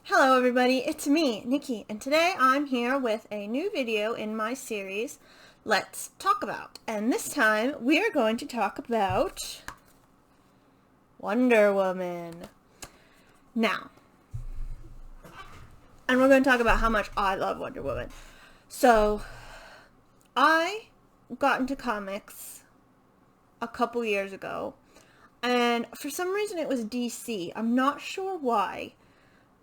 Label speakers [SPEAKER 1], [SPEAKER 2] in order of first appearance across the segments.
[SPEAKER 1] Hello everybody, it's me, Nikki, and today I'm here with a new video in my series, Let's Talk About. And this time we are going to talk about Wonder Woman. Now, and we're going to talk about how much I love Wonder Woman. So, I got into comics a couple years ago, and for some reason it was DC. I'm not sure why.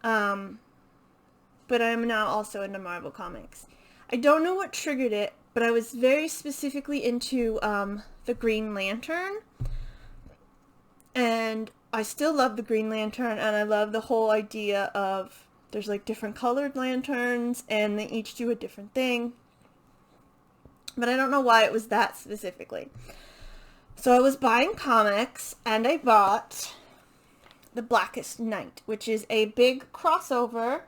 [SPEAKER 1] But I'm now also into Marvel Comics. I don't know what triggered it, but I was very specifically into the Green Lantern. And I still love the Green Lantern, and I love the whole idea of there's like different colored lanterns, and they each do a different thing. But I don't know why it was that specifically. So I was buying comics, and I bought The Blackest Night, which is a big crossover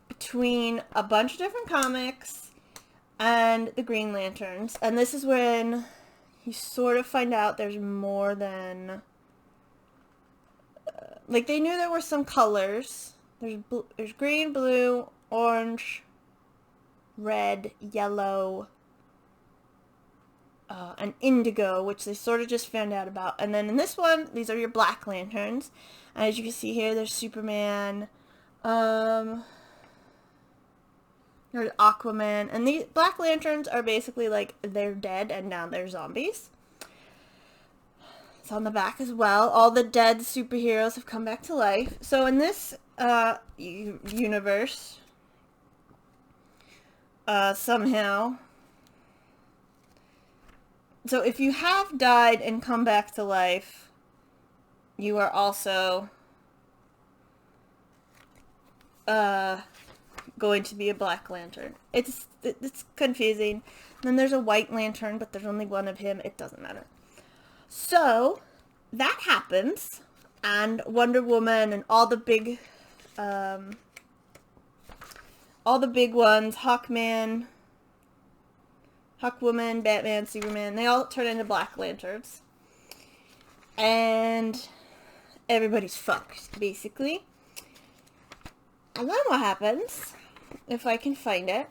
[SPEAKER 1] between a bunch of different comics and the Green Lanterns. And this is when you sort of find out there's more than... like, they knew there were some colors. There's green, blue, orange, red, yellow, and indigo, which they sort of just found out about. And then in this one, these are your Black Lanterns. And as you can see here, there's Superman, there's Aquaman, and these Black Lanterns are basically like they're dead and now they're zombies. It's on the back as well. All the dead superheroes have come back to life. So in this universe, somehow, so if you have died and come back to life, you are also going to be a Black Lantern. It's confusing. And then there's a White Lantern, but there's only one of him. It doesn't matter. So that happens, and Wonder Woman and all the big ones, Hawkwoman, Batman, Superman, they all turn into Black Lanterns. And everybody's fucked, basically. And then what happens, if I can find it,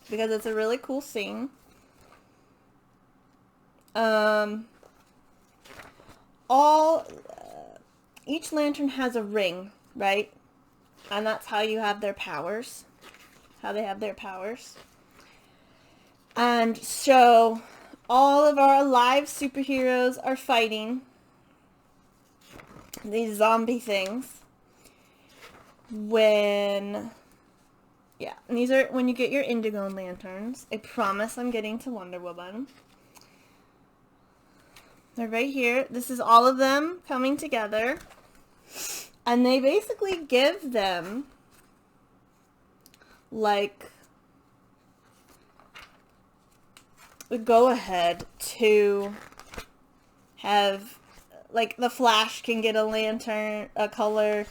[SPEAKER 1] because it's a really cool scene, each lantern has a ring, right? And that's how you have their powers. How they have their powers. And so all of our alive superheroes are fighting these zombie things. And these are when you get your indigo lanterns. I promise I'm getting to Wonder Woman. They're right here. This is all of them coming together. And they basically give them like the go-ahead to have, like, the Flash can get a lantern, a color,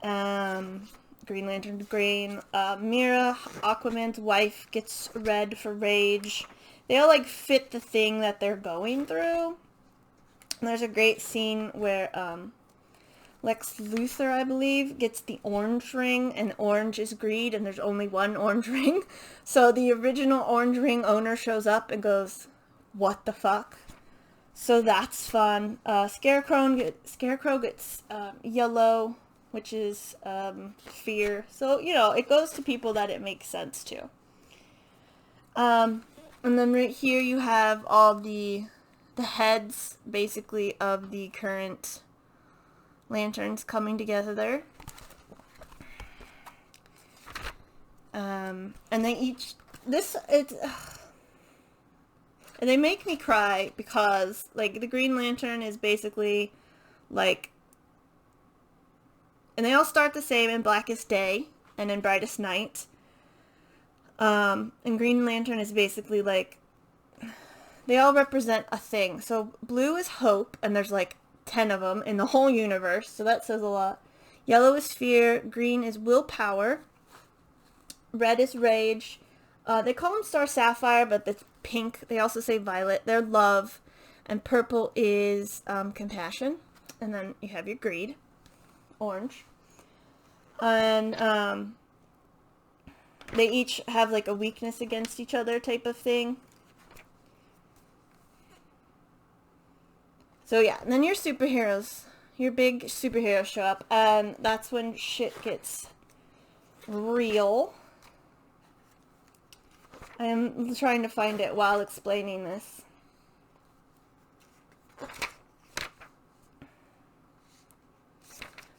[SPEAKER 1] Green Lantern green, Mira, Aquaman's wife, gets red for rage. They all, like, fit the thing that they're going through. And there's a great scene where, Lex Luthor, I believe, gets the orange ring, and orange is greed, and there's only one orange ring. So the original orange ring owner shows up and goes, what the fuck? So that's fun. Scarecrow gets yellow, which is fear. So, you know, it goes to people that it makes sense to. And then right here you have all the heads, basically, of the current lanterns coming together. And they each... they make me cry because, like, the Green Lantern is basically, like... And they all start the same in Blackest Day and in Brightest Night. And Green Lantern is basically, like... They all represent a thing. So blue is hope, and there's, like, 10 of them in the whole universe, so that says a lot. Yellow is fear, green is willpower, red is rage. They call them Star Sapphire, but it's pink. They also say violet. They're love, and purple is compassion. And then you have your greed, orange. And they each have like a weakness against each other type of thing. So yeah, and then your superheroes, your big superheroes show up, and that's when shit gets real. I am trying to find it while explaining this.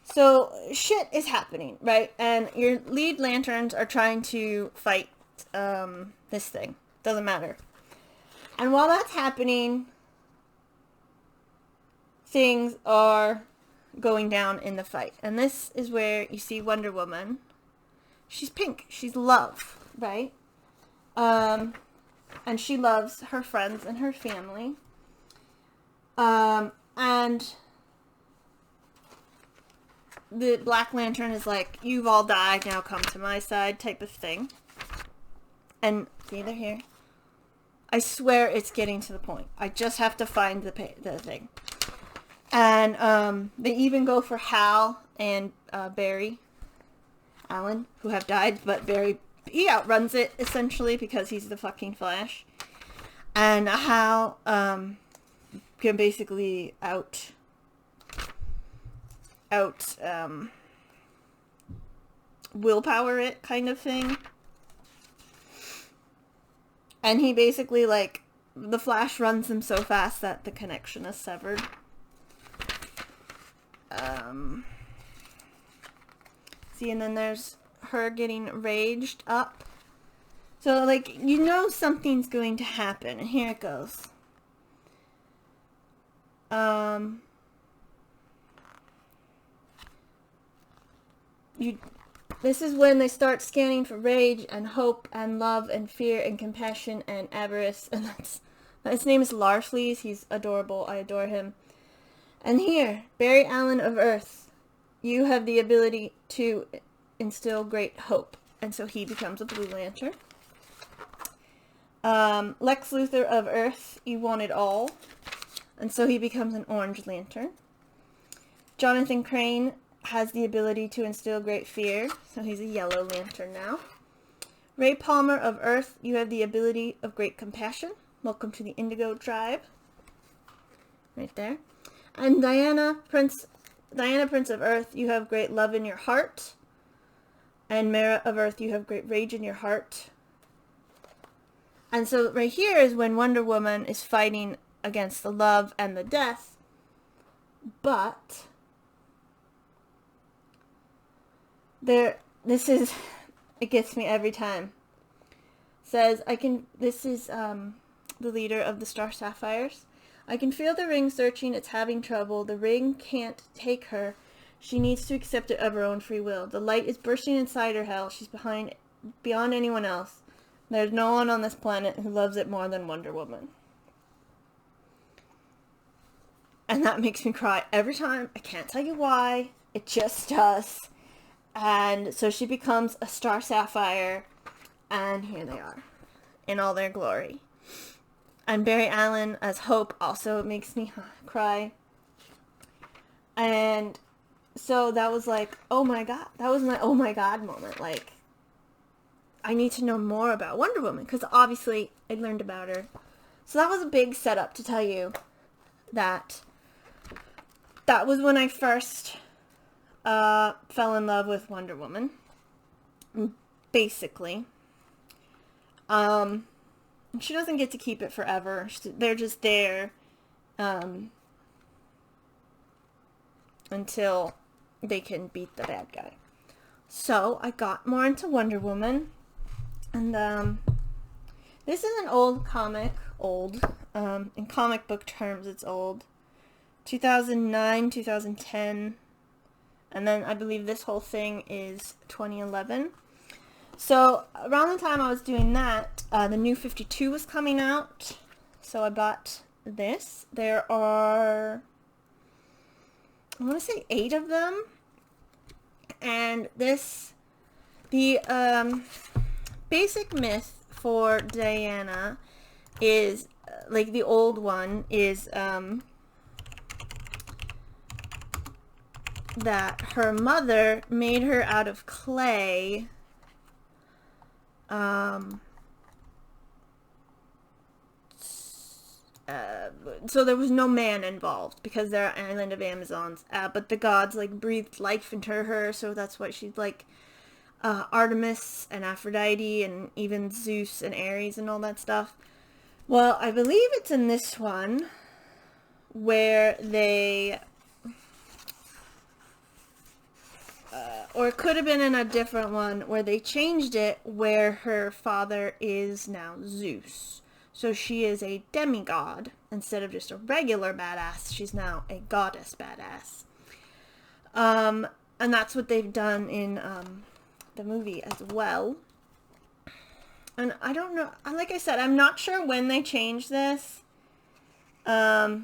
[SPEAKER 1] So shit is happening, right? And your lead lanterns are trying to fight this thing. Doesn't matter. And while that's happening, things are going down in the fight. And this is where you see Wonder Woman. She's pink. She's love, right? And she loves her friends and her family. And the Black Lantern is like, you've all died, now come to my side type of thing. And see, they're here. I swear it's getting to the point. I just have to find the thing. And they even go for Hal and Barry Allen, who have died, but Barry, he outruns it, essentially, because he's the fucking Flash. And Hal can basically willpower it, kind of thing. And he basically, like, the Flash runs him so fast that the connection is severed. See, and then there's her getting raged up. So, like, you know something's going to happen. And here it goes. This is when they start scanning for rage and hope and love and fear and compassion and avarice. And his name is Larfleeze. He's adorable. I adore him. And here, Barry Allen of Earth, you have the ability to instill great hope. And so he becomes a Blue Lantern. Lex Luthor of Earth, you want it all. And so he becomes an Orange Lantern. Jonathan Crane has the ability to instill great fear. So he's a Yellow Lantern now. Ray Palmer of Earth, you have the ability of great compassion. Welcome to the Indigo Tribe. Right there. And Diana Prince of Earth, you have great love in your heart. And Mara of Earth, you have great rage in your heart. And so right here is when Wonder Woman is fighting against the love and the death. But it gets me every time. Says, this is the leader of the Star Sapphires. I can feel the ring searching, it's having trouble. The ring can't take her. She needs to accept it of her own free will. The light is bursting inside her hell. She's beyond anyone else. There's no one on this planet who loves it more than Wonder Woman. And that makes me cry every time. I can't tell you why. It just does. And so she becomes a Star Sapphire. And here they are. In all their glory. And Barry Allen as Hope also makes me cry. And so that was like, oh my god. That was my oh my god moment. Like, I need to know more about Wonder Woman. Because obviously I learned about her. So that was a big setup to tell you that was when I first fell in love with Wonder Woman. Basically. She doesn't get to keep it forever. They're just there until they can beat the bad guy. So I got more into Wonder Woman. And this is an old comic. In comic book terms, it's old. 2009, 2010. And then I believe this whole thing is 2011. So around the time I was doing that, the New 52 was coming out. So I bought this. There are, I want to say 8 of them. And the basic myth for Diana is, like the old one is, that her mother made her out of clay. So there was no man involved because they're an island of Amazons. But the gods like breathed life into her, so that's why she's like Artemis and Aphrodite and even Zeus and Ares and all that stuff. Well, I believe it's in this one where they, or it could have been in a different one where they changed it where her father is now Zeus. So she is a demigod instead of just a regular badass. She's now a goddess badass. And that's what they've done in the movie as well. And I don't know, like I said, I'm not sure when they changed this. So,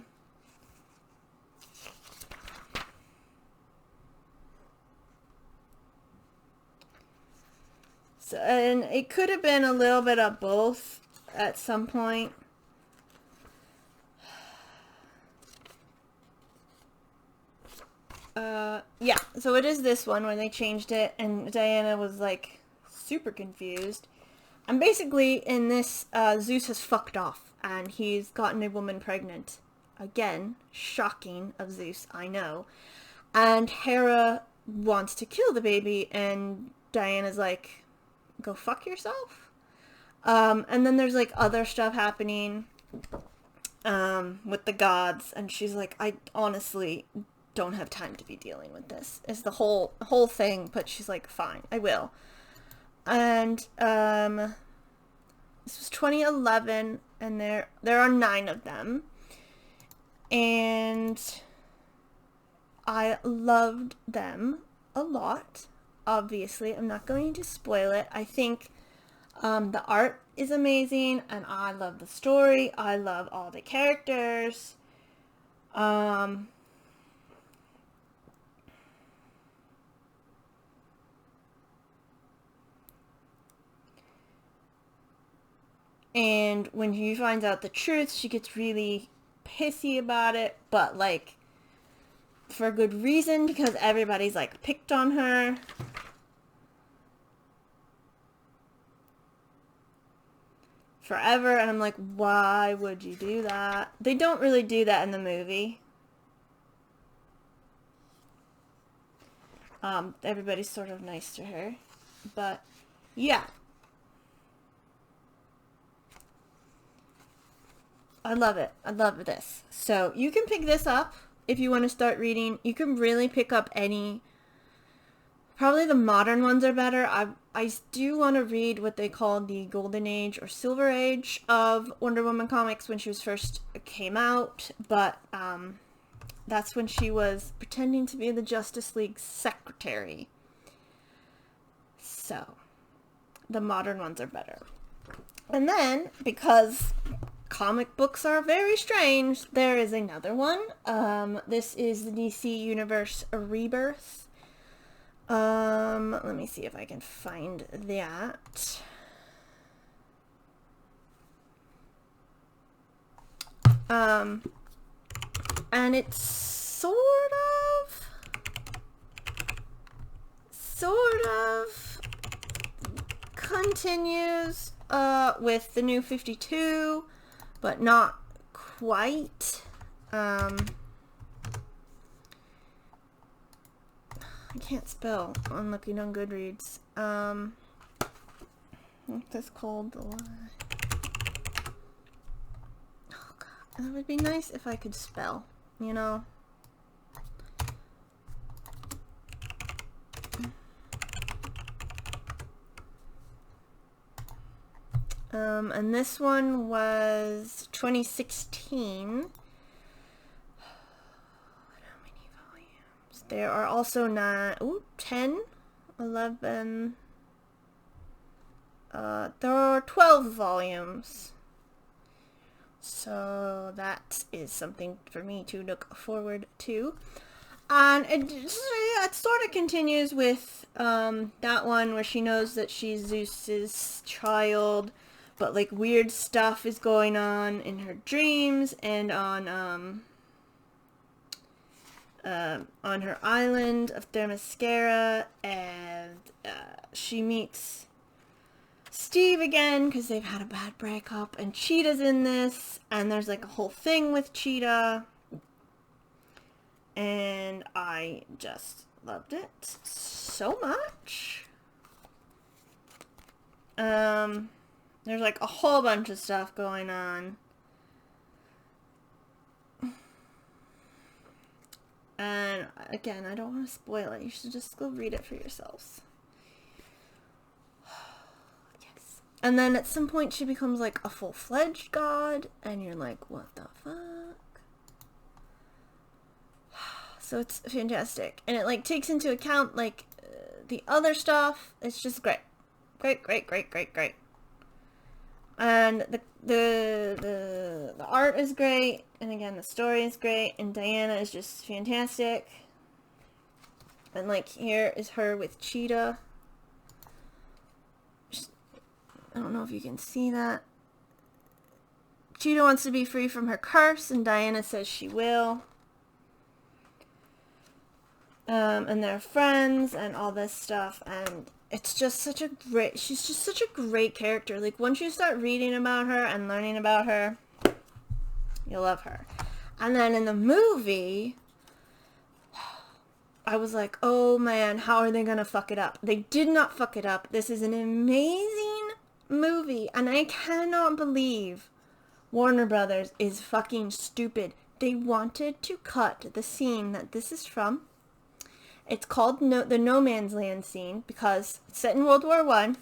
[SPEAKER 1] and it could have been a little bit of both at some point. Yeah, so it is this one where they changed it, and Diana was like super confused. And basically in this, Zeus has fucked off and he's gotten a woman pregnant. Again, shocking of Zeus, I know. And Hera wants to kill the baby, and Diana's like, go fuck yourself. And then there's like other stuff happening with the gods, and she's like, I honestly don't have time to be dealing with this. It's the whole thing, but she's like, fine, I will. And this was 2011, and there are 9 of them, and I loved them a lot. Obviously, I'm not going to spoil it. I think the art is amazing, and I love the story. I love all the characters. And when she finds out the truth, she gets really pissy about it, but like for a good reason, because everybody's like picked on her. Forever, and I'm like, why would you do that? They don't really do that in the movie. Everybody's sort of nice to her, but yeah. I love it. I love this. So you can pick this up if you want to start reading. You can really pick up any. Probably the modern ones are better. I do want to read what they call the Golden Age or Silver Age of Wonder Woman comics when she was first came out. But that's when she was pretending to be the Justice League secretary. So the modern ones are better. And then, because comic books are very strange, there is another one. This is the DC Universe Rebirth. Let me see if I can find that. And it's sort of continues with the New 52, but not quite. I can't spell on looking on Goodreads. What's this called? The lie. Oh god, that would be nice if I could spell, you know? And this one was 2016. There are also 10, 11, there are 12 volumes. So that is something for me to look forward to. And it sort of continues with that one where she knows that she's Zeus's child, but like weird stuff is going on in her dreams and on on her island of Themyscira, and she meets Steve again because they've had a bad breakup, and Cheetah's in this, and there's like a whole thing with Cheetah, and I just loved it so much. There's like a whole bunch of stuff going on. And again, I don't want to spoil it. You should just go read it for yourselves. Yes. And then at some point she becomes like a full-fledged god, and you're like, what the fuck? So it's fantastic. And it like takes into account like the other stuff. It's just great. Great. And the art is great, and again the story is great, and Diana is just fantastic. And like here is her with Cheetah. I don't know if you can see that. Cheetah wants to be free from her curse, and Diana says she will. And they're friends and all this stuff, and it's just such a great, she's just such a great character. Like, once you start reading about her and learning about her, you'll love her. And then in the movie, I was like, oh man, how are they gonna fuck it up? They did not fuck it up. This is an amazing movie, and I cannot believe Warner Brothers is fucking stupid. They wanted to cut the scene that this is from. It's called the No Man's Land scene because it's set in World War I.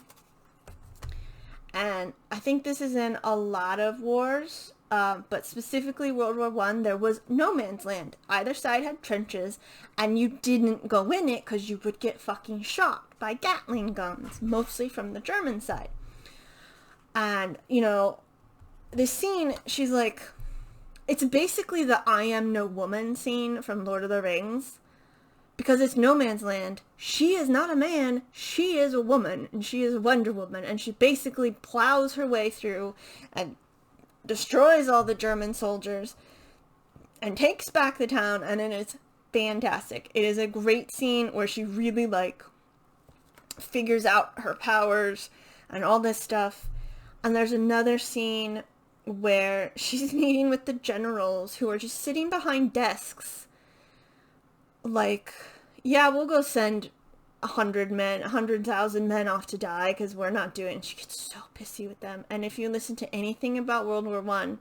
[SPEAKER 1] And I think this is in a lot of wars, but specifically World War I, there was no man's land. Either side had trenches, and you didn't go in it because you would get fucking shot by Gatling guns, mostly from the German side. And, you know, this scene, she's like, it's basically the I Am No Woman scene from Lord of the Rings. Because it's no man's land. She is not a man. She is a woman. And she is a Wonder Woman. And she basically plows her way through and destroys all the German soldiers and takes back the town. And it is fantastic. It is a great scene where she really, like, figures out her powers and all this stuff. And there's another scene where she's meeting with the generals who are just sitting behind desks. Like, yeah, we'll go send 100,000 men off to die because we're not doing it. She gets so pissy with them. And if you listen to anything about World War I,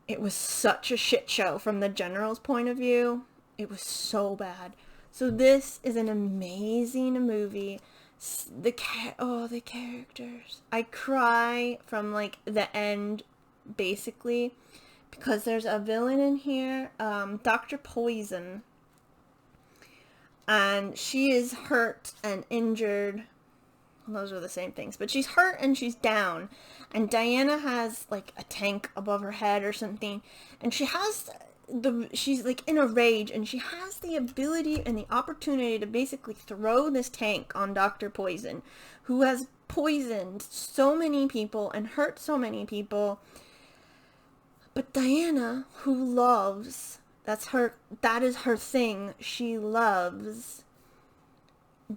[SPEAKER 1] it was such a shit show from the general's point of view. It was so bad. So this is an amazing movie. The characters. I cry from, like, the end, basically, because there's a villain in here, Dr. Poison. And she is hurt and injured. Well, those are the same things. But she's hurt and she's down. And Diana has, like, a tank above her head or something. And she's, like, in a rage. And she has the ability and the opportunity to basically throw this tank on Dr. Poison, who has poisoned so many people and hurt so many people. But Diana, who loves... that is her thing, she loves,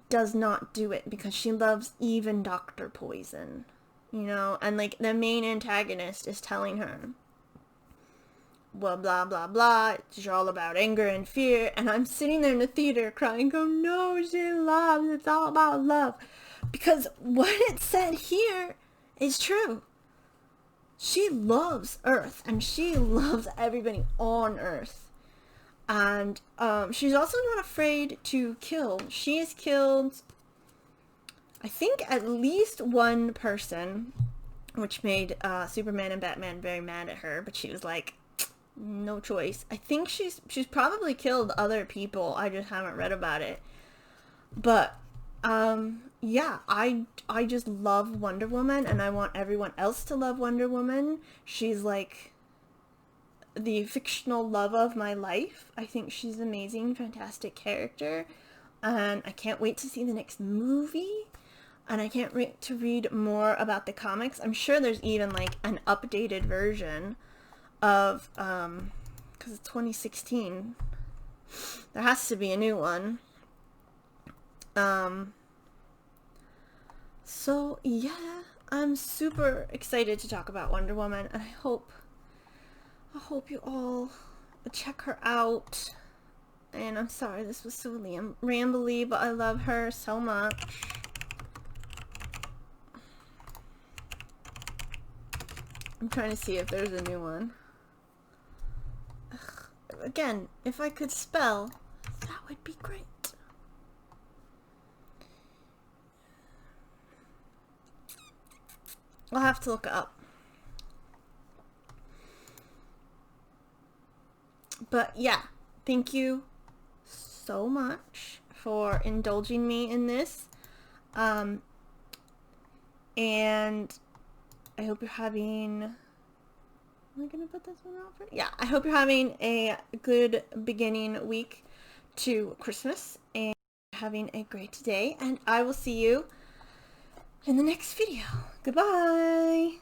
[SPEAKER 1] does not do it because she loves even Dr. Poison, you know, and like the main antagonist is telling her, well, blah, blah, blah, it's all about anger and fear, and I'm sitting there in the theater crying, go, no, she loves, it's all about love, because what it said here is true. She loves Earth, and she loves everybody on Earth. And she's also not afraid to kill. She has killed, I think, at least one person, which made Superman and Batman very mad at her. But she was like, no choice. I think she's probably killed other people. I just haven't read about it. But yeah, I just love Wonder Woman, and I want everyone else to love Wonder Woman. She's like the fictional love of my life. I think she's an amazing, fantastic character, and I can't wait to see the next movie, and I can't wait to read more about the comics. I'm sure there's even like an updated version of because it's 2016, There has to be a new one. So yeah, I'm super excited to talk about Wonder Woman, and I hope you all check her out. And I'm sorry this was so rambly, but I love her so much. I'm trying to see if there's a new one. Ugh. Again, if I could spell, that would be great. I'll have to look it up. But yeah, thank you so much for indulging me in this. And I hope you're having... Am I gonna put this one out for? Yeah, I hope you're having a good beginning week to Christmas and having a great day. And I will see you in the next video. Goodbye!